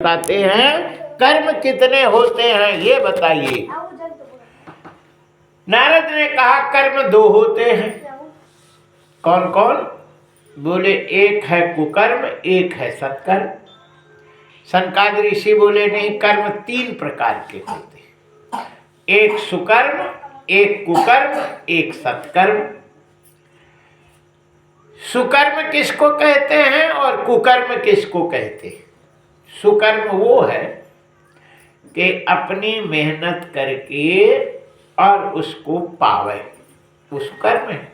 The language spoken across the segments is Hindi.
बताते हैं कर्म कितने होते हैं ये बताइए। नारद ने कहा कर्म दो होते हैं। कौन कौन? बोले एक है कुकर्म, एक है सत्कर्म। सनकादिक ऋषि बोले नहीं, कर्म तीन प्रकार के होते हैं, एक सुकर्म, एक कुकर्म, एक सत्कर्म। सुकर्म किसको कहते हैं और कुकर्म किसको कहते हैं? सुकर्म वो है कि अपनी मेहनत करके और उसको पावे, उस कर्म है।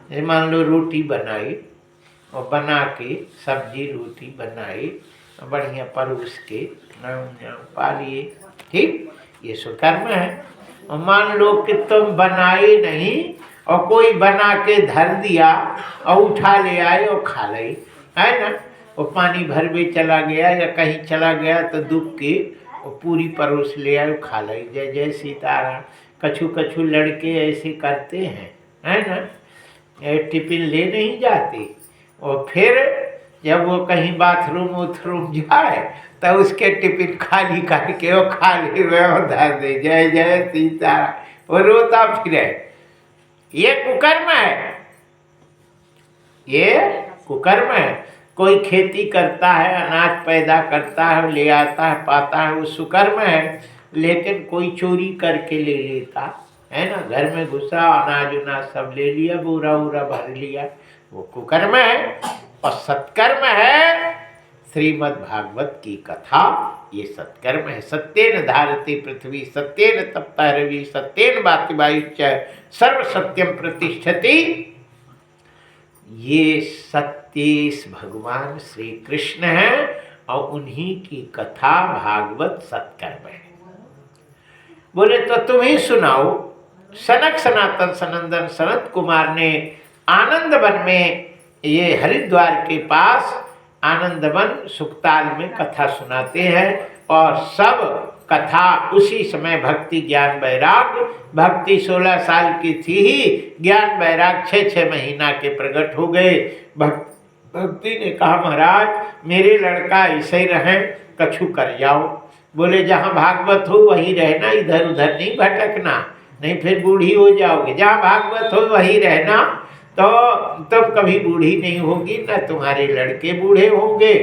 जैसे मान लो रोटी बनाई और बना के सब्जी रोटी बनाई बढ़िया परोस के पा लिए, ठीक, ये सुकर्म है। और मान लो कि तुम बनाए नहीं और कोई बना के धर दिया और उठा ले आए और खा ली, है ना? वो पानी भर में चला गया या कहीं चला गया तो दुख के वो पूरी परोस ले आए और खा ली। जय जय सीताराम। कछु कछु लड़के ऐसे करते हैं, है ना? टिफिन ले नहीं जाते और फिर जब वो कहीं बाथरूम उथरूम जाए तो उसके टिफिन खाली करके वो खाली में धर दे। जय जय सीताराम, वो रोता फिरे। ये कुकर्म है, ये कुकर्म है। कोई खेती करता है, अनाज पैदा करता है, ले आता है, पाता है, वो सुकर्म है। लेकिन कोई चोरी करके ले लेता है ना, घर में घुसा अनाज उनाज सब ले लिया, पूरा पूरा भर लिया, वो कुकर्म है। और सत्कर्म है श्रीमद् भागवत की कथा, ये सत्कर्म है। सत्येन धारति पृथ्वी, सत्येन तप्ता रवि, सत्येन भाति वायुश्च, सर्व सत्यम प्रतिष्ठति। ये सत्येश भगवान श्री कृष्ण है और उन्हीं की कथा भागवत सत्कर्म है। बोले तो तुम ही सुनाओ। सनक सनातन सनंदन सनत कुमार ने आनंद वन में, ये हरिद्वार के पास आनंद वन सुखताल में कथा सुनाते हैं। और सब कथा उसी समय भक्ति ज्ञान वैराग, भक्ति 16 साल की थी ही, ज्ञान वैराग 6 महीना के प्रकट हो गए। भक्ति ने कहा महाराज मेरे लड़का ऐसे ही रहे, कछु कर जाओ। बोले जहाँ भागवत हो वहीं रहना, इधर उधर नहीं भटकना, नहीं फिर बूढ़ी हो जाओगे। जहाँ भागवत हो वहीं रहना, तो तुम कभी बूढ़ी नहीं होगी, न तुम्हारे लड़के बूढ़े होंगे।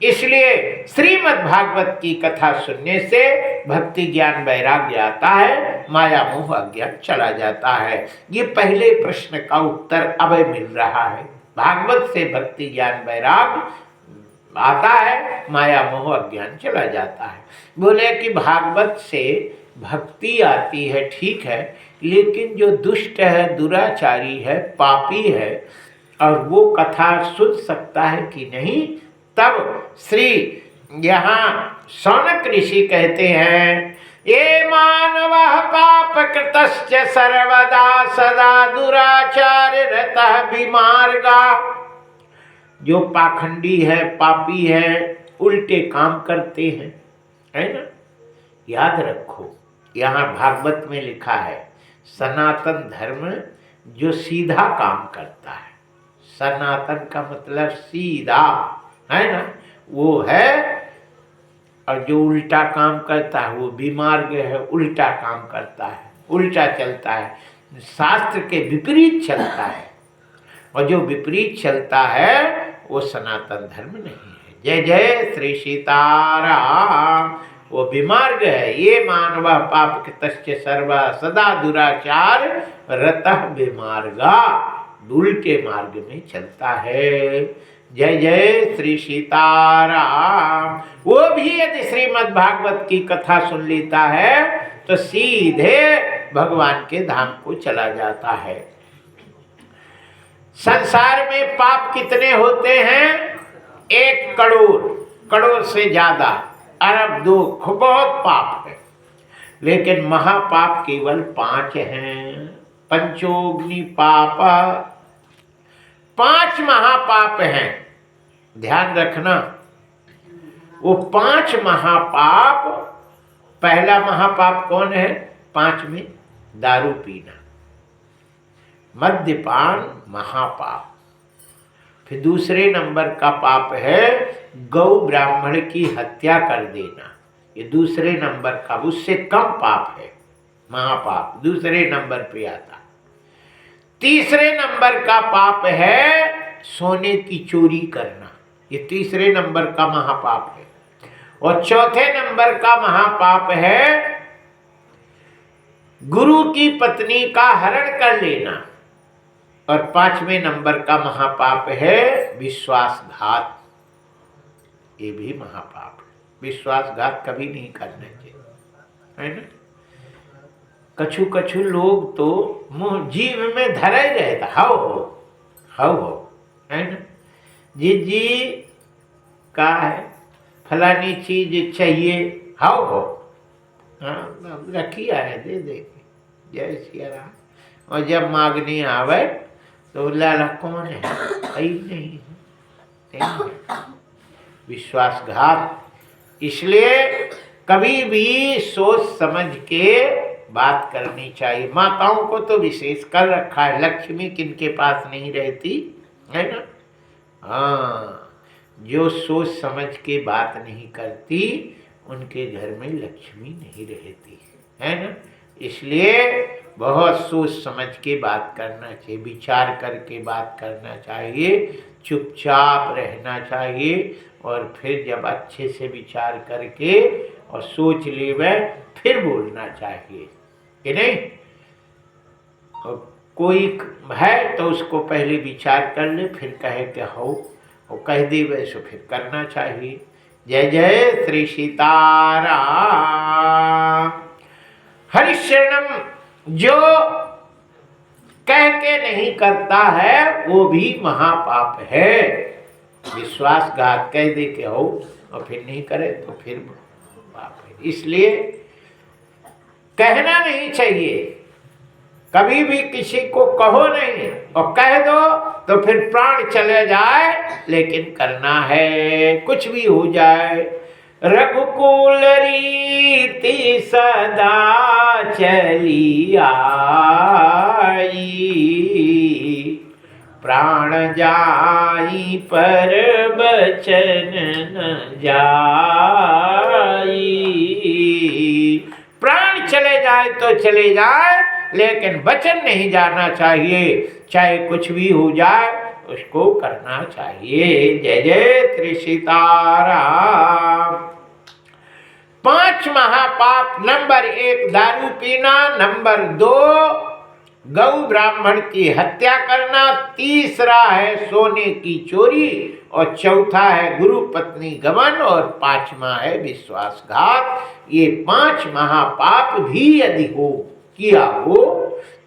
इसलिए श्रीमद् भागवत की कथा सुनने से भक्ति ज्ञान वैराग्य आता है, माया मोह अज्ञान चला जाता है। ये पहले प्रश्न का उत्तर अब मिल रहा है। भागवत से भक्ति ज्ञान वैराग्य आता है, माया मोह अज्ञान चला जाता है। बोले कि भागवत से भक्ति आती है, ठीक है, लेकिन जो दुष्ट है, दुराचारी है, पापी है, और वो कथा सुन सकता है कि नहीं? तब श्री यहाँ शौनक ऋषि कहते हैं, ये मानव पाप कृतश्च सर्वदा सदा दुराचार रतः विमार्गा। जो पाखंडी है, पापी है, उल्टे काम करते हैं, है ना? याद रखो, यहाँ भागवत में लिखा है सनातन धर्म जो सीधा काम करता है। सनातन का मतलब सीधा, है ना, वो है। और जो उल्टा काम करता है वो विमार्ग है, उल्टा काम करता है, उल्टा चलता है, शास्त्र के विपरीत चलता है। और जो विपरीत चलता है वो सनातन धर्म नहीं है। जय जय श्री सीताराम। वो विमार्ग है। ये मानव पाप कृतश्च सर्वा सदा दुराचार रतः विमार्गा, उल्टे मार्ग में चलता है। जय जय श्री सीताराम। वो भी यदि श्रीमद् भागवत की कथा सुन लेता है तो सीधे भगवान के धाम को चला जाता है। संसार में पाप कितने होते हैं? 1 करोड़, करोड़ से ज्यादा, अरब 2, बहुत पाप है। लेकिन महापाप केवल 5 हैं। पंचोग्नि पाप, 5 महापाप हैं। ध्यान रखना, वो 5 महापाप। पहला महापाप कौन है 5 में? दारू पीना, मद्यपान महापाप। फिर दूसरे नंबर का पाप है गौ ब्राह्मण की हत्या कर देना, ये दूसरे नंबर का, उससे कम पाप है, महापाप दूसरे नंबर पे आता। तीसरे नंबर का पाप है सोने की चोरी करना, ये तीसरे नंबर का महापाप है। और चौथे नंबर का महापाप है गुरु की पत्नी का हरण कर लेना। और पांचवें नंबर का महापाप है विश्वासघात, ये भी महापाप है। विश्वासघात कभी नहीं करना चाहिए, है ना। कछु कछु लोग तो मुंह जीव में धरा ही रहता, हाउ हो, है ना। जी का है फलानी चीज चाहिए, हाउ हो, हाँ रखिया है, दे दे, जय सिया राम। और जब मांगने आवे तो लाला कौन है, आई नहीं है। विश्वासघात, इसलिए कभी भी सोच समझ के बात करनी चाहिए। माताओं को तो विशेष कर रखा है, लक्ष्मी किनके पास नहीं रहती, है ना। हाँ, जो सोच समझ के बात नहीं करती उनके घर में लक्ष्मी नहीं रहती, है ना। इसलिए बहुत सोच समझ के बात करना चाहिए, विचार करके बात करना चाहिए, चुपचाप रहना चाहिए। और फिर जब अच्छे से विचार करके और सोच लेवे फिर बोलना चाहिए, कि नहीं। और कोई है तो उसको पहले विचार कर ले, फिर कहे कि हो, और कह दे वैसे फिर करना चाहिए। जय जय श्री सीताराम। हरिशरणम जो कह के नहीं करता है वो भी महापाप है। विश्वासघात कह दे के हो और फिर नहीं करे तो फिर पाप है। इसलिए कहना नहीं चाहिए, कभी भी किसी को कहो नहीं, और कह दो तो फिर प्राण चले जाए, लेकिन करना है, कुछ भी हो जाए। रघुकुल रीति सदा चली आई, प्राण जाई पर बचन न जाई। प्राण चले जाए तो चले जाए, लेकिन वचन नहीं जाना चाहिए। चाहे कुछ भी हो जाए उसको करना चाहिए। जय जय श्री सीताराम। 5 महापाप, नंबर 1 दारू पीना, नंबर 2 गौ ब्राह्मण की हत्या करना, तीसरा है सोने की चोरी, और चौथा है गुरु पत्नी गमन, और 5वां है विश्वासघात। ये 5 महापाप भी यदि हो किया हो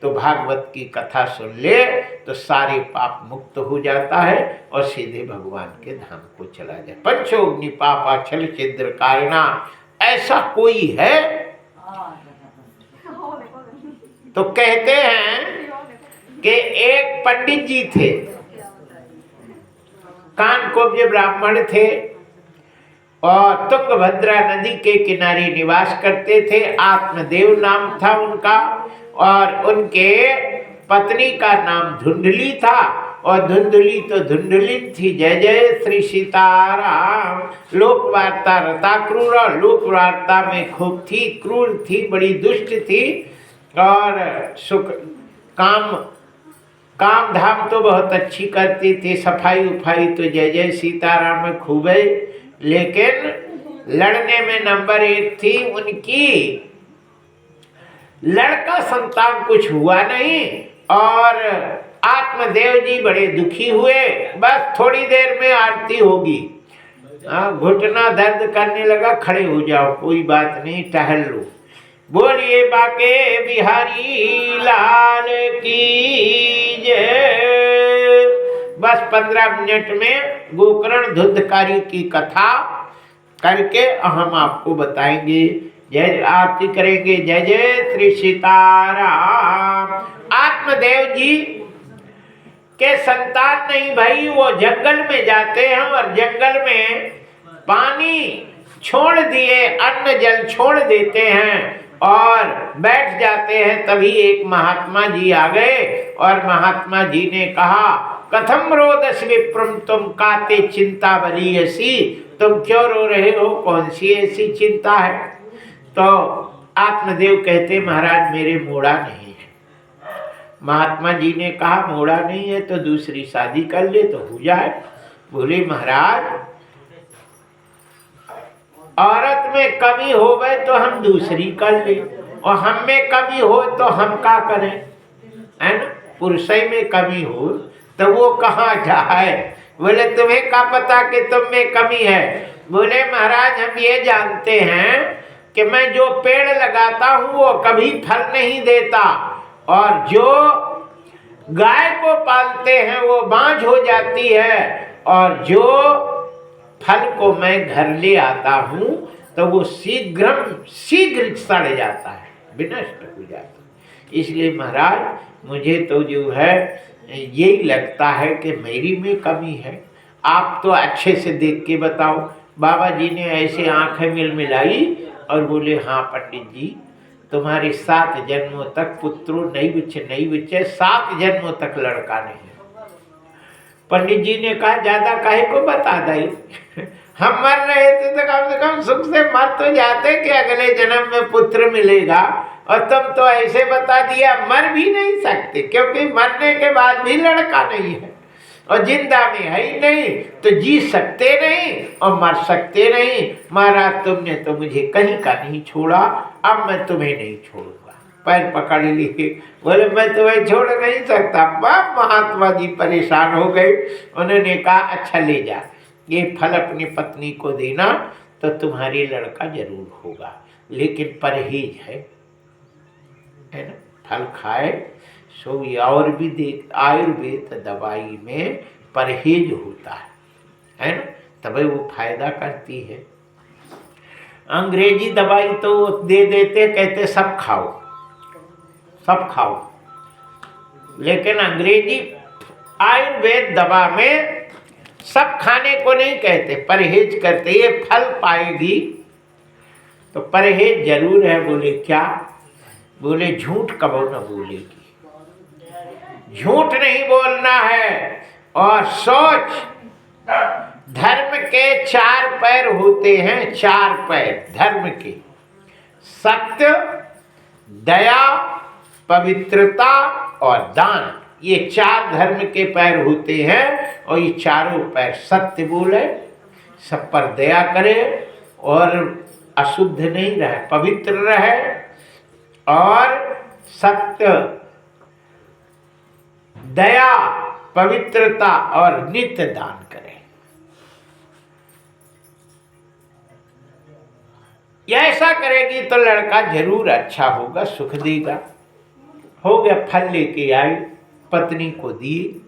तो भागवत की कथा सुन ले तो सारे पाप मुक्त हो जाता है और सीधे भगवान के धाम को चला जाए। पंचोग्नि पापा छल छिद्र कारणा, ऐसा कोई है? तो कहते हैं कि एक पंडित जी थे, कानकोब्ज ब्राह्मण थे, और तुंगभद्रा नदी के किनारे निवास करते थे। आत्मदेव नाम था उनका, और उनके पत्नी का नाम धुंधली था, और धुंधली तो धुंधली थी। जय जय श्री सीताराम। लोक वार्ता रता क्रूर, लोक वार्ता में खूब थी, क्रूर थी, बड़ी दुष्ट थी, और सुख काम धाम तो बहुत अच्छी करती थी, सफाई उफाई तो जय जय सीताराम में खूब है, लेकिन लड़ने में नंबर 1 थी। उनकी लड़का संतान कुछ हुआ नहीं, और आत्मदेव जी बड़े दुखी हुए। बस थोड़ी देर में आरती होगी, घुटना दर्द करने लगा, खड़े हो जाओ, कोई बात नहीं, टहल लो। बोलिए बाके बिहारी लाल की जय। बस 15 मिनट में गोकर्ण धुंधकारी की कथा करके हम आपको बताएंगे। जय आरती करेंगे। जय जय श्री सीताराम। आत्मदेव जी के संतान नहीं भाई, वो जंगल में जाते हैं और जंगल में पानी छोड़ दिए, अन्न जल छोड़ देते हैं और बैठ जाते हैं। तभी एक महात्मा जी आ गए और महात्मा जी ने कहा कथम रोदस विप्रम तुम काते चिंता बलियसी, तुम क्यों रो रहे हो, कौन सी ऐसी चिंता है। तो आत्मदेव कहते महाराज मेरे मोड़ा नहीं है। महात्मा जी ने कहा मोड़ा नहीं है तो दूसरी शादी कर ले तो हो जाए। बोले महाराज औरत में कमी हो गए तो हम दूसरी कर ले, और हम में कमी हो तो हम क्या करें, है ना। पुरुष में कमी हो तो वो कहाँ जाए। बोले तुम्हें क्या पता कि तुम में कमी है। बोले महाराज हम ये जानते हैं कि मैं जो पेड़ लगाता हूँ वो कभी फल नहीं देता, और जो गाय को पालते हैं वो बांझ हो जाती है, और जो फल को मैं घर ले आता हूँ तो वो शीघ्र सड़ जाता है, विनष्ट हो जाता है। इसलिए महाराज मुझे तो जो है यही लगता है कि मेरी में कमी है। आप तो अच्छे से देख के बताओ। बाबा जी ने ऐसे आंखें मिलाई और बोले हाँ पंडित जी तुम्हारे 7 जन्मों तक पुत्रो नहीं बिचे 7 जन्मों तक लड़का नहीं। पंडित जी ने कहा ज्यादा काहे को बता दे, हम मर रहे थे तो कम से कम सुख से मर तो जाते कि अगले जन्म में पुत्र मिलेगा, और तुम तो ऐसे बता दिया मर भी नहीं सकते, क्योंकि मरने के बाद भी लड़का नहीं है, और जिंदा में है ही नहीं तो जी सकते नहीं और मर सकते नहीं। महाराज तुमने तो मुझे कहीं का नहीं छोड़ा, अब मैं तुम्हें नहीं छोड़ूंगा। पैर पकड़ लिए, बोले मैं तुम्हें छोड़ नहीं सकता। बाप महात्मा जी परेशान हो गए। उन्होंने कहा अच्छा ले जा, ये फल अपनी पत्नी को देना तो तुम्हारी लड़का जरूर होगा, लेकिन परहेज है ना। फल खाए सो और भी देख, आयुर्वेद दवाई में परहेज होता है ना, तभी वो फायदा करती है। अंग्रेजी दवाई तो दे देते, कहते सब खाओ सब खाओ, लेकिन अंग्रेजी आयुर्वेद दवा में सब खाने को नहीं कहते, परहेज करते। ये फल पाएगी तो परहेज जरूर है। बोले क्या? बोले झूठ कबो न बोलेगी, झूठ नहीं बोलना है। और सोच, धर्म के 4 पैर होते हैं, 4 पैर धर्म के, सत्य, दया, पवित्रता और दान, ये 4 धर्म के पैर होते हैं। और ये चारों पैर सत्य बोले, सब पर दया करे और अशुद्ध नहीं रहे, पवित्र रहे, और सत्य, दया, पवित्रता और नित्य दान करे। ऐसा करेगी तो लड़का जरूर अच्छा होगा, सुख देगा। हो गया, फल लेके आई, पत्नी को दिए।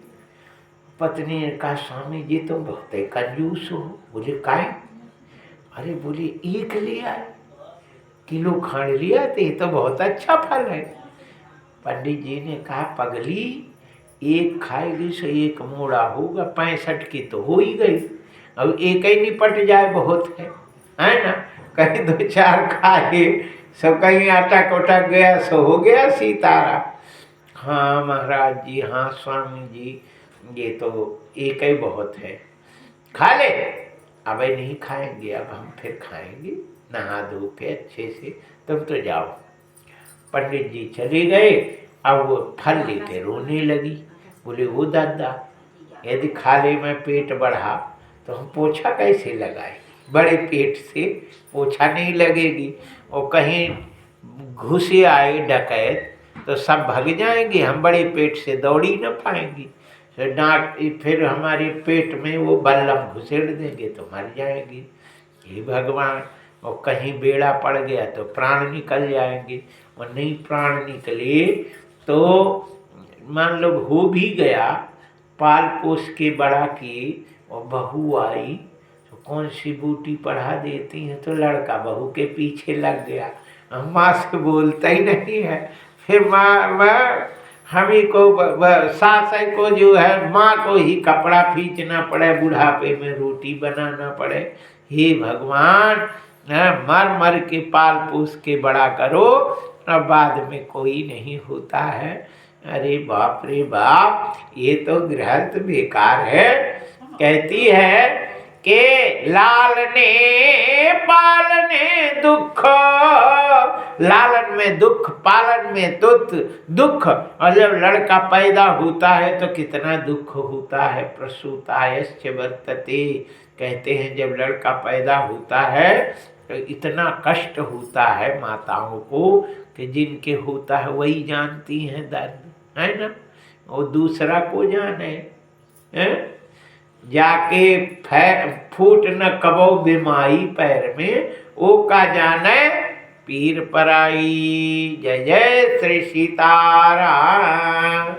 पत्नी ने कहा स्वामी जी तुम बहुत कंजूस हो। बोले काहे? अरे बोले 1 लिया, किलो खंड लिया तो ये तो बहुत अच्छा फल है। पंडित जी ने कहा पगली 1 खाएगी सो 1 मोड़ा होगा, 65 की तो हो ही गई। अब 1 ही निपट जाए बहुत है ना। कहीं 2-4 खाए सब, कहीं आटा कोटा गया सो हो गया सीतारा। हाँ महाराज जी, हाँ स्वामी जी, ये तो 1 ही बहुत है, खा ले। अब नहीं खाएंगे, अब हम फिर खाएंगे नहा धो के अच्छे से, तुम तो जाओ। पंडित जी चले गए। अब वो फल लेके रोने लगी। बोले वो दादा यदि खा ले मैं पेट बढ़ा तो हम पोछा कैसे लगाए, बड़े पेट से पोछा नहीं लगेगी। और कहीं घुसे आए डकैत तो सब भाग जाएंगे, हम बड़े पेट से दौड़ ही न पाएंगी। फिर डांट, फिर हमारे पेट में वो बल्लम घुसेड़ देंगे तो मर जाएंगे। हे भगवान, और कहीं बेड़ा पड़ गया तो प्राण निकल जाएंगे। और नहीं प्राण निकले तो मान लो हो भी गया, पाल पोस के बड़ा की, और बहू आई तो कौन सी बूटी पढ़ा देती है, तो लड़का बहू के पीछे लग गया, माँ से बोलता ही नहीं है। फिर माँ हमी को सास को जो है माँ को ही कपड़ा खींचना पड़े, बुढ़ापे में रोटी बनाना पड़े। हे भगवान, मर मर के पाल पोस के बड़ा करो, और बाद में कोई नहीं होता है। अरे बाप रे बाप, ये तो गृहस्थ बेकार है। कहती है कि लालने पालने दुख, लालन में दुख, पालन में दुख। और जब लड़का पैदा होता है तो कितना दुख होता है। प्रसूतायश्च वर्तते, कहते हैं जब लड़का पैदा होता है तो इतना कष्ट होता है माताओं को कि जिनके होता है वही जानती हैं दर्द, है ना। वो दूसरा को जाने है? जाके फूट न कबो बिमाई पैर में, ओ का जाने पीर पराई। जय जय श्री सीताराम।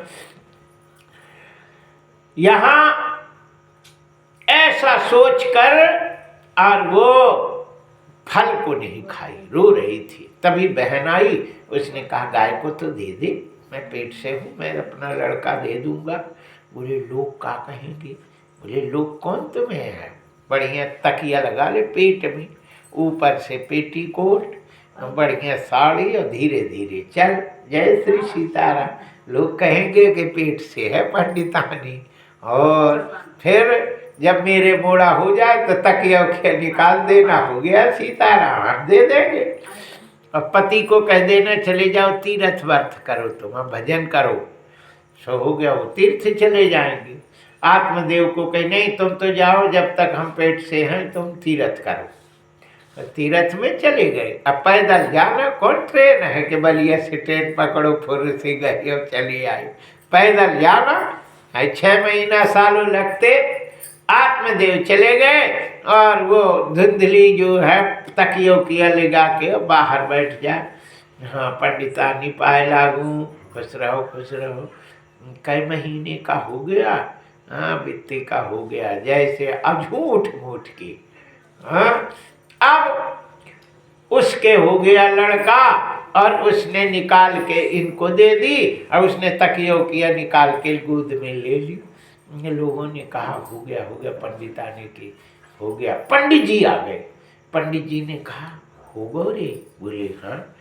यहाँ ऐसा सोचकर और वो फल को नहीं खाई, रो रही थी। तभी बहन आई, उसने कहा गाय को तो दे दे, मैं पेट से हूँ, मैं अपना लड़का दे दूंगा। बोले लोग क्या कहेंगे? बोले लोग कौन तुम्हें है? बढ़िया तकिया लगा ले पेट में, ऊपर से पेटीकोट, बढ़िया साड़ी और धीरे धीरे चल। जय श्री सीताराम। लोग कहेंगे कि पेट से है पंडितानी। और फिर जब मेरे मोड़ा हो जाए तो तकिया उकिया निकाल देना, हो गया सीताराम, हम दे देंगे। और पति को कह देना चले जाओ तीर्थ वर्थ करो, तुम भजन करो, सो हो गया, वो तीर्थ चले जाएंगे। आत्मदेव को कहे नहीं तुम तो जाओ, जब तक हम पेट से हैं तुम तीर्थ करो। तो तीर्थ में चले गए। अब पैदल जाना, कौन ट्रेन है कि बलिया से ट्रेन पकड़ो फुर से गए और चले आए। पैदल जाना 6 महीना सालों लगते। आत्मदेव चले गए और वो धुंधली जो है तकियों की लगा के बाहर बैठ जाए। हाँ पंडितानी पाए लागू, खुश रहो खुश रहो। कई महीने का हो गया, हाँ बित्ते का हो गया, जैसे अब झूठ मूठ की। हाँ अब उसके हो गया लड़का और उसने निकाल के इनको दे दी और उसने तकियों किया निकाल के गोद में ले ली। लोगों ने कहा हो गया पंडिताने की हो गया। पंडित जी आ गए। पंडित जी ने कहा हो गो रे? बोले हाँ।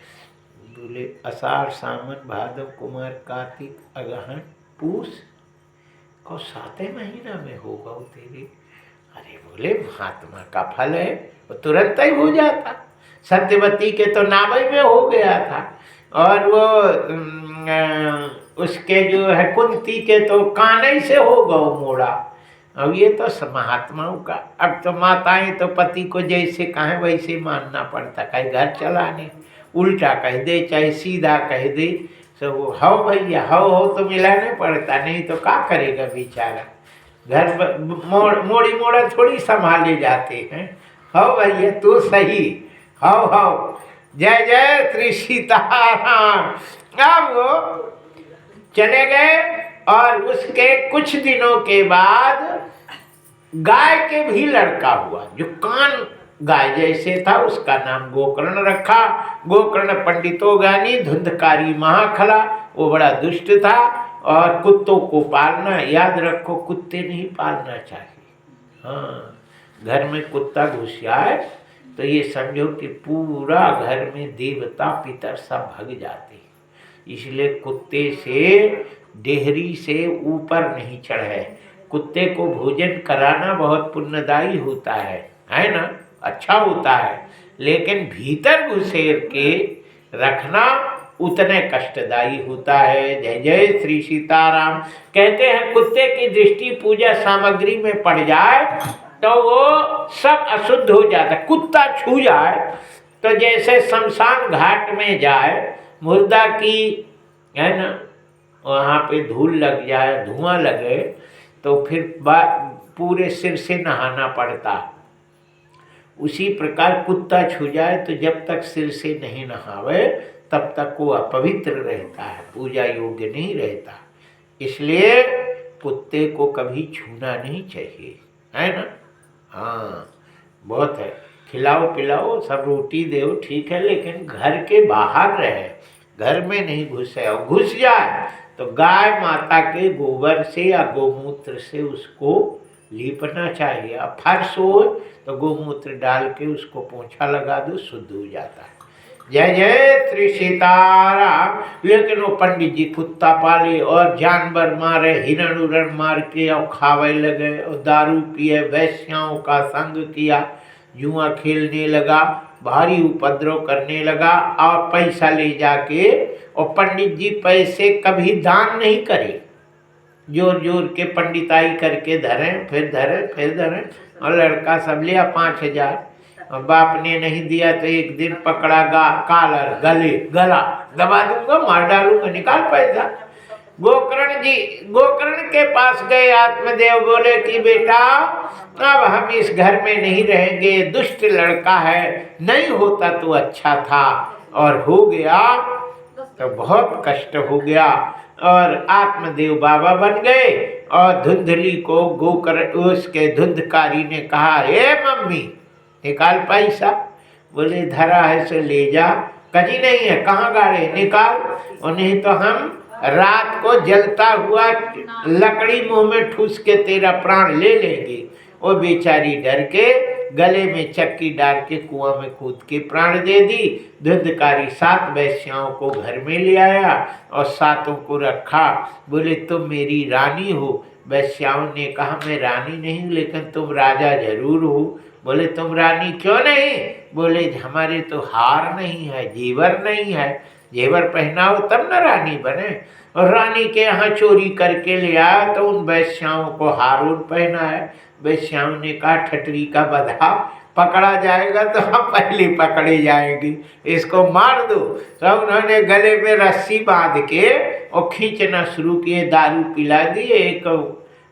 बोले आषाढ़ सावन भादव कुमार कार्तिक अगहन पूस को 7 महीना में होगा तेरे। अरे बोले महात्मा का फल है, वो तुरंत ही हो जाता। सत्यवती के तो नाभि में हो गया था, और वो उसके जो है कुंती के तो काने से हो गौ मोड़ा। अब ये तो महात्माओं का, अब तो माताएं तो पति को जैसे कहें वैसे मानना पड़ता। कहीं घर चलाने उल्टा कह दे चाहे सीधा कह दे, तो हो भैया हो तो मिलाना पड़ता, नहीं तो क्या करेगा बेचारा। घर मोड़ी मोड़ा थोड़ी संभाले जाते हैं। हो भैया तू सही, हो जय जय श्री सीताराम। अब वो चले गए और उसके कुछ दिनों के बाद गाय के भी लड़का हुआ, जो कान गाय जैसे था, उसका नाम गोकर्ण रखा। गोकर्ण पंडितों गानी धुंधकारी महाखला, वो बड़ा दुष्ट था। और कुत्तों को पालना, याद रखो कुत्ते नहीं पालना चाहिए। हाँ घर में कुत्ता घुस जाए तो ये समझो कि पूरा घर में देवता पितर सब भग जाते हैं। इसलिए कुत्ते से डेहरी से ऊपर नहीं चढ़े। कुत्ते को भोजन कराना बहुत पुण्यदायी होता है ना, अच्छा होता है, लेकिन भीतर घुसेर के रखना उतने कष्टदायी होता है। जय जय श्री सीताराम। कहते हैं कुत्ते की दृष्टि पूजा सामग्री में पड़ जाए तो वो सब अशुद्ध हो जाता है। कुत्ता छू जाए तो जैसे शमशान घाट में जाए, मुर्दा की है ना, वहाँ पे धूल लग जाए, धुआं लगे, तो फिर पूरे सिर से नहाना पड़ता। उसी प्रकार कुत्ता छू जाए तो जब तक सिर से नहीं नहावे तब तक वो अपवित्र रहता है, पूजा योग्य नहीं रहता। इसलिए कुत्ते को कभी छूना नहीं चाहिए, है ना। हाँ बहुत है, खिलाओ पिलाओ सब रोटी दो ठीक है, लेकिन घर के बाहर रहे, घर में नहीं घुसे। और घुस जाए तो गाय माता के गोबर से या गोमूत्र से उसको लीपना चाहिए। अब फर्श हो तो गोमूत्र डाल के उसको पोंछा लगा दो, शुद्ध हो जाता है। जय जय श्री सीताराम। लेकिन वो पंडित जी कुत्ता पाले और जानवर मारे, हिरण उरण मार के और खावे लगे और दारू पिए, वैश्याओं का संग किया, जुआ खेलने लगा, भारी उपद्रव करने लगा और पैसा ले जाके। और पंडित जी पैसे कभी दान नहीं करे, जोर जोर के पंडिताई करके धरें फिर धरें फिर धरें। और लड़का सब लिया 5,000, और बाप ने नहीं दिया तो एक दिन पकड़ा कालर गला दबा दूंगा, मार डालूंगा, निकाल पैसा। गोकर्ण के पास गए। आत्मदेव बोले कि बेटा अब हम इस घर में नहीं रहेंगे, दुष्ट लड़का है, नहीं होता तो अच्छा था, और हो गया तो बहुत कष्ट हो गया। और आत्मदेव बाबा बन गए। और धुंधली को गोकर्ण उसके धुंधकारी ने कहा, हे मम्मी निकाल पैसा। बोले धरा है सो ले जा। कहीं नहीं है, कहाँ गाड़े, निकाल, और नहीं तो हम रात को जलता हुआ लकड़ी मुंह में ठूस के तेरा प्राण ले लेंगे। वो बेचारी डर के गले में चक्की डाल के कुआं में कूद के प्राण दे दी। धुंधकारी 7 वैश्याओं को घर में ले आया और 7 को रखा। बोले तुम मेरी रानी हो। वैश्याओं ने कहा मैं रानी नहीं, लेकिन तुम राजा जरूर हो। बोले तुम रानी क्यों नहीं? बोले हमारे तो हार नहीं है, जेवर नहीं है, जेवर पहनाओ तब न रानी बने। और रानी के यहाँ चोरी करके ले आया तो उन वैश्याओं को हारून पहना है। वैश्याओं ने कहा ठटरी का बधा, पकड़ा जाएगा तो हम पहले पकड़े जाएंगे, इसको मार दो। तो उन्होंने गले में रस्सी बांध के और खींचना शुरू किए, दारू पिला दिए, एक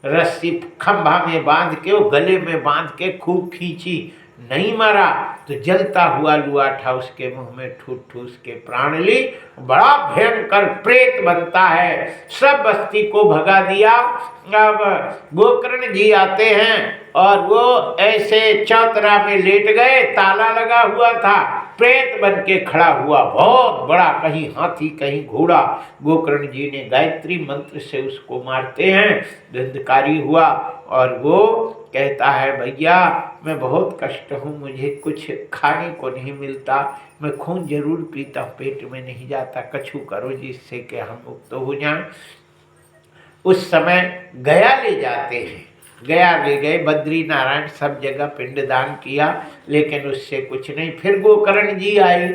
रस्सी खंभा में बांध के वो गले में बांध के खूब खींची, नहीं मरा तो जलता हुआ लुआठा उसके मुंह में ठूस ठूस के प्राण ली। बड़ा भयंकर प्रेत बनता है, सब बस्ती को भगा दिया। अब गोकर्ण जी आते हैं और वो ऐसे चौतरा में लेट गए, ताला लगा हुआ था, प्रेत बन के खड़ा हुआ, बहुत बड़ा, कहीं हाथी कहीं घोड़ा। गोकर्ण जी ने गायत्री मंत्र से उसको मारते हैं, धुंधकारी हुआ। और वो कहता है भैया मैं बहुत कष्ट हूँ, मुझे कुछ खाने को नहीं मिलता, मैं खून जरूर पीता हूँ, पेट में नहीं जाता, कछु करो जिससे कि हम मुक्त हो जाएं। उस समय गया ले जाते हैं, गया ले गए, बद्री नारायण सब जगह पिंडदान किया, लेकिन उससे कुछ नहीं। फिर गोकर्ण जी आए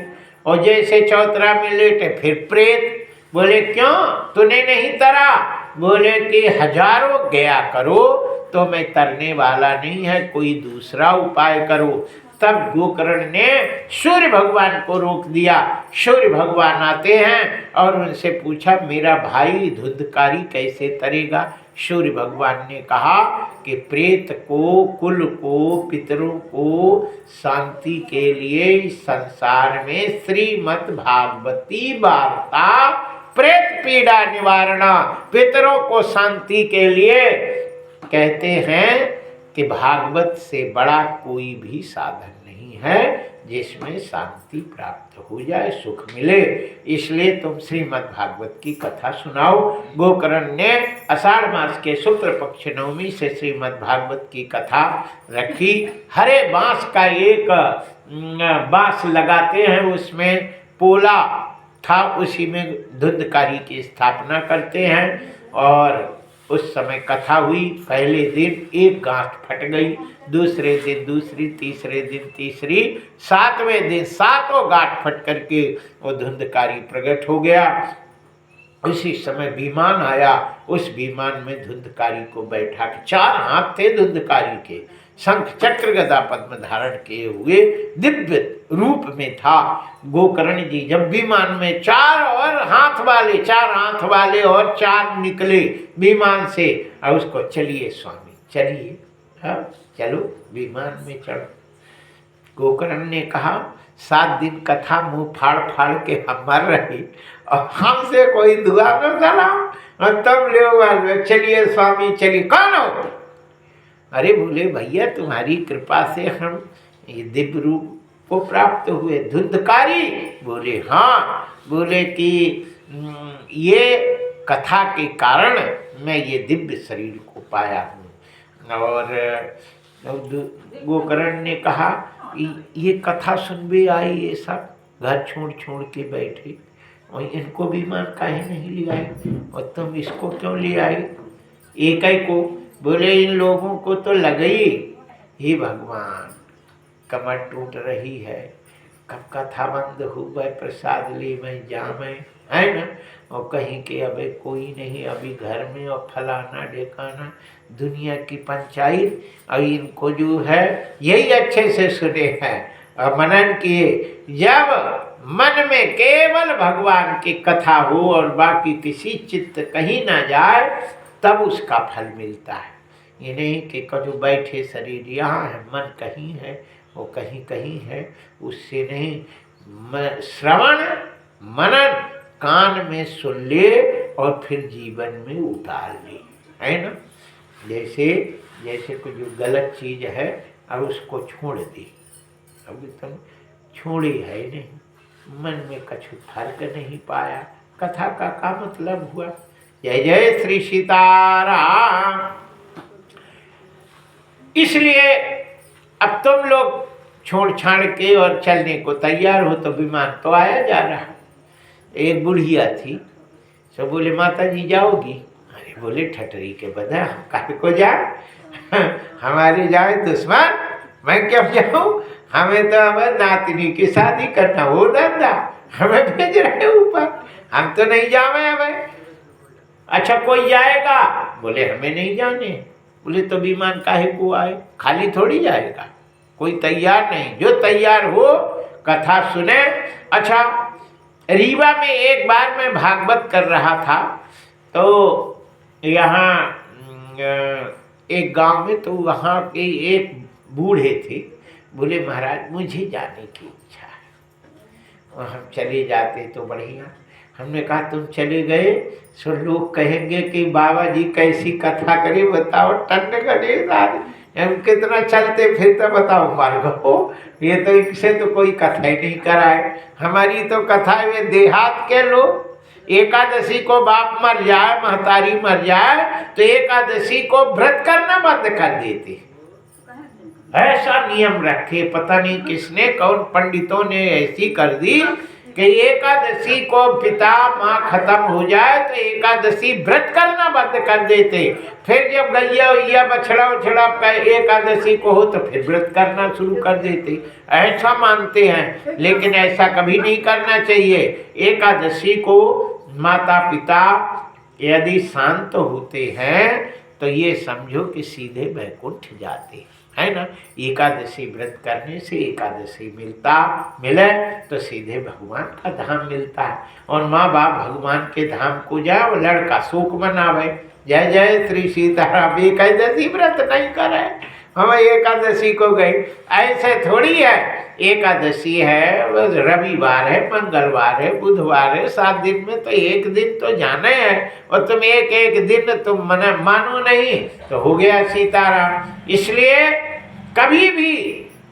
और जैसे चौतरा में लेटे, फिर प्रेत। बोले क्यों तूने नहीं तरा? बोले कि हजारों गया करो तो मैं तरने वाला नहीं है, कोई दूसरा उपाय करो। तब गोकर्ण ने सूर्य भगवान को रोक दिया। सूर्य भगवान आते हैं और उनसे पूछा मेरा भाई धुंधकारी कैसे तरेगा? सूर्य भगवान ने कहा कि प्रेत को, कुल को, पितरों को शांति के लिए संसार में श्रीमद् भागवती वार्ता प्रेत पीड़ा निवारण, पितरों को शांति के लिए कहते हैं कि भागवत से बड़ा कोई भी साधन नहीं है जिसमें शांति प्राप्त हो जाए, सुख मिले। इसलिए तुम श्रीमद् भागवत की कथा सुनाओ। गोकर्ण ने आषाढ़ मास के शुक्ल पक्ष नवमी से श्रीमद् भागवत की कथा रखी। हरे बांस का एक बांस लगाते हैं, उसमें पोला था, उसी में धुंधकारी की स्थापना करते हैं। और उस समय कथा हुई। पहले दिन एक गांठ फट गई, दूसरे दिन दूसरी, तीसरे दिन तीसरी, 7वें दिन 7 गांठ फट करके वो धुंधकारी प्रकट हो गया। उसी समय विमान आया, उस विमान में धुंधकारी को बैठा के, 4 हाथ थे धुंधकारी के, शंख चक्र गदा पद्म धारण किए हुए दिव्य रूप में था। गोकर्ण जी जब विमान में 4 हाथ वाले और 4 निकले विमान से, और उसको चलिए स्वामी चलिए, हाँ चलो विमान में चढ़ो। गोकर्ण ने कहा 7 दिन कथा मुंह फाड़ फाड़ के हम मर रही और हमसे कोई दुआ न चला, और तब ले चलिए स्वामी चलिए। कौन हो? अरे बोले भैया तुम्हारी कृपा से हम ये दिव्य रूप को प्राप्त हुए। धुंधकारी? बोले हाँ। बोले कि ये कथा के कारण मैं ये दिव्य शरीर को पाया हूँ। और गोकर्ण ने कहा ये कथा सुन भी आई ये सब? घर छोड़ छोड़ के बैठे, और इनको विमान काहे नहीं ले आई, और तुम इसको क्यों ले आई, एक ही को। बोले इन लोगों को तो लगी, हे भगवान कमर टूट रही है, कब कथा बंद हुआ, प्रसाद ले मैं जामे, है ना। और कहीं के अबे कोई नहीं, अभी घर में, और फलाना ढेकाना दुनिया की पंचायत। और इनको जो है यही अच्छे से सुने हैं और मनन किए, जब मन में केवल भगवान की कथा हो और बाकी किसी चित्त कहीं ना जाए, तब उसका फल मिलता है। ये नहीं कि कजू बैठे शरीर यहाँ है, मन कहीं है, वो कहीं कहीं है, उससे नहीं। श्रवण मनन कान में सुन ले और फिर जीवन में उतार ले, है ना। जैसे कोई जो गलत चीज़ है अब उसको छोड़ दी, अभी तुम छोड़ी है नहीं, मन में कछु फर्क नहीं पाया, कथा का मतलब हुआ। जय जय श्री सीताराम। इसलिए अब तुम लोग छोड़ छाड़ के और चलने को तैयार हो, तो विमान तो आया जा रहा। एक बुढ़िया थी, सो बोले माता जी जाओगी, अरे बोले ठटरी के बधा हम काहे को जाए, हमारी जाए दुश्मन, मैं क्यों जाऊँ, हमें तो हमें नातनी की शादी करना हो दादा, हमें भेज रहे ऊपर, हम तो नहीं जावे हमें। अच्छा कोई जाएगा, बोले हमें नहीं जाने। बोले तो विमान काहे को आए, खाली थोड़ी जाएगा, कोई तैयार नहीं, जो तैयार हो कथा सुने। अच्छा रीवा में एक बार मैं भागवत कर रहा था, तो यहाँ एक गांव में, तो वहाँ के एक बूढ़े थे, बोले महाराज मुझे जाने की इच्छा है, और हम चले जाते तो बढ़िया। हमने कहा तुम चले गए सो लोग कहेंगे कि बाबा जी कैसी कथा करी, बताओ टन करे हम कितना चलते फिरते, बताओ मार्ग हो, ये तो इनसे तो कोई कथा ही नहीं कराए। हमारी तो कथा है वे देहात के लोग, एकादशी को बाप मर जाए महतारी मर जाए तो एकादशी को व्रत करना बंद कर देते, ऐसा नियम रखे। पता नहीं किसने, कौन पंडितों ने ऐसी कर दी कि एकादशी को पिता माँ खत्म हो जाए तो एकादशी व्रत करना बंद कर देते, फिर जब गैया बछड़ा उछड़ा का एकादशी को हो तो फिर व्रत करना शुरू कर देते, ऐसा मानते हैं। लेकिन ऐसा कभी नहीं करना चाहिए। एकादशी को माता पिता यदि शांत होते हैं तो ये समझो कि सीधे वैकुंठ जाते, है ना। एकादशी व्रत करने से एकादशी मिले तो सीधे भगवान का धाम मिलता है। और माँ बाप भगवान के धाम को जाए, वो लड़का शोक मनावे, जय जय श्री सीताराम, एकादशी व्रत नहीं करे, हम एकादशी को गए। ऐसे थोड़ी है, एकादशी है, रविवार है, मंगलवार है, बुधवार है, 7 दिन में तो एक दिन तो जाना है, और तुम एक दिन तुम मानो नहीं तो हो गया सीताराम। इसलिए कभी भी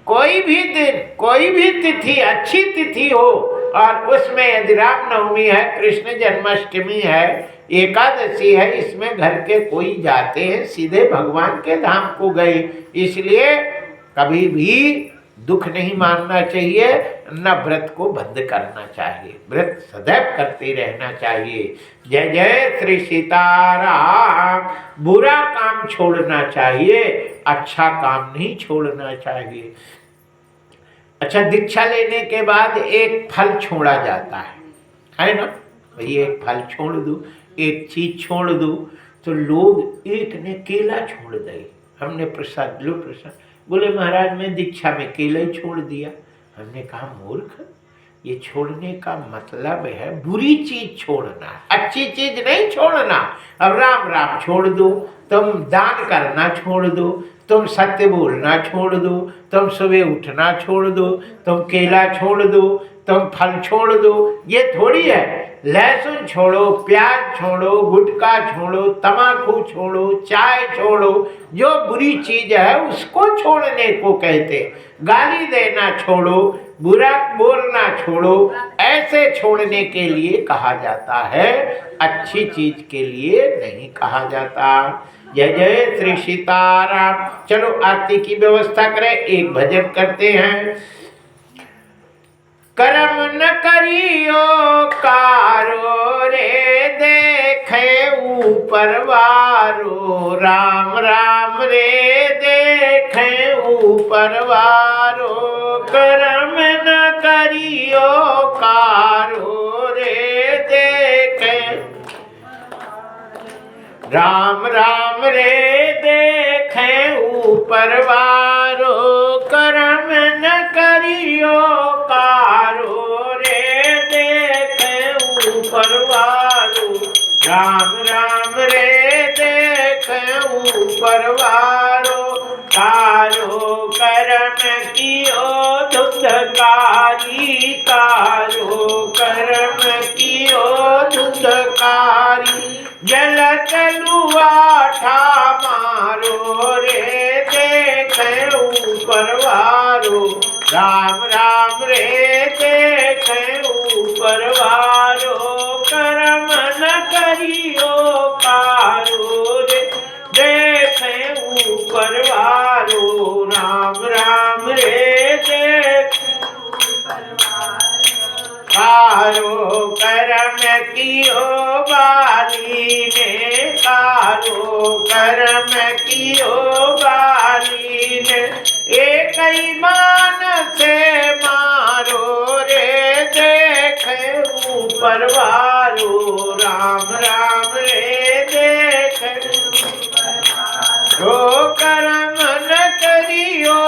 कोई भी दिन, कोई भी तिथि, अच्छी तिथि हो, और उसमें यदि रामनवमी है, कृष्ण जन्माष्टमी है, एकादशी है, इसमें घर के कोई जाते हैं सीधे भगवान के धाम को गए। इसलिए कभी भी दुख नहीं मानना चाहिए, न व्रत को बंद करना चाहिए, व्रत सदैव करते रहना चाहिए। जय जय श्री सीताराम। बुरा काम छोड़ना चाहिए, अच्छा काम नहीं छोड़ना चाहिए। अच्छा दीक्षा लेने के बाद एक फल छोड़ा जाता है ना, भाई एक फल छोड़ दो, एक चीज छोड़ दो। तो लोग एक ने केला छोड़ दे, हमने प्रसाद लो प्रसाद, बोले महाराज मैं दीक्षा में केला ही छोड़ दिया। हमने कहा मूर्ख, ये छोड़ने का मतलब है बुरी चीज छोड़ना, अच्छी चीज नहीं छोड़ना। अब राम राम छोड़ दो, तुम दान करना छोड़ दो, तुम सत्य बोलना छोड़ दो, तुम सुबह उठना छोड़ दो, तुम केला छोड़ दो, तुम फल छोड़ दो, ये थोड़ी है। लहसुन छोड़ो, प्याज छोड़ो, गुटखा छोड़ो, तम्बाकू छोड़ो, चाय छोड़ो, जो बुरी चीज है उसको छोड़ने को कहते। गाली देना छोड़ो, बुरा बोलना छोड़ो, ऐसे छोड़ने के लिए कहा जाता है, अच्छी चीज के लिए नहीं कहा जाता। जय जय श्री सीताराम। चलो आरती की व्यवस्था करें, एक भजन करते हैं। करम न करियो कारो रे देखे ऊपर वारो। राम राम रे देखे ऊपर वारो। कर्म न करियो कारो रे देखे। राम राम रे देखे ऊपर वारो। कर्म न करियो कारो रे देखे ऊपर वारो। राम राम रे देखे ऊपर वारो। कारो कर्म कियो धुंधकारी। कारो कर्म कियो धुंधकारी। जल तलुआठा मारो रे देखे ऊपर वारो। राम राम रे देखे ऊपर वारो। कर्म न करियो कारो रे देखे ऊपर वारो। राम राम रे देखे कारो कर्म कियो बाली ने। कारो कर्म कियो बाली ने। एक ही मान से मारो रे देखे ऊपर वारो। राम राम रे देखे जो कर्म न करियो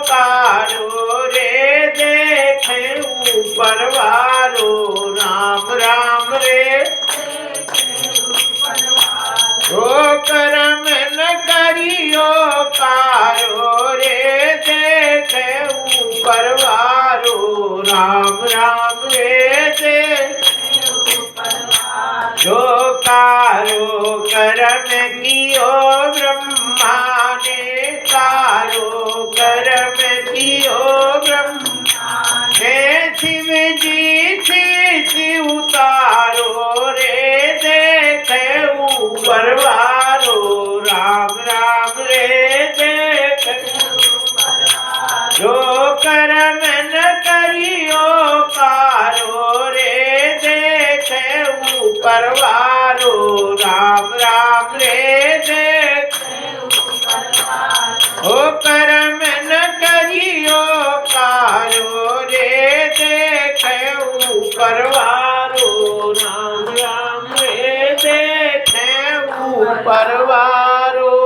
कारो रे देखे ऊपर वारो। राम राम रे जो कर्म न करियो कारो रे देखे ऊपर वारो। राम राम रे देखे जो कारो कर्म कियो ब्रह्मा ने। कारो कर्म कियो ब्रह्मा ने। शिव जी शीश उतारो रे देखे ऊपर वारो। राम राम रे देखे जो कर्म न करियो कारो रे देखे ऊपर वारो। राम राम रे देखे ओ कर्म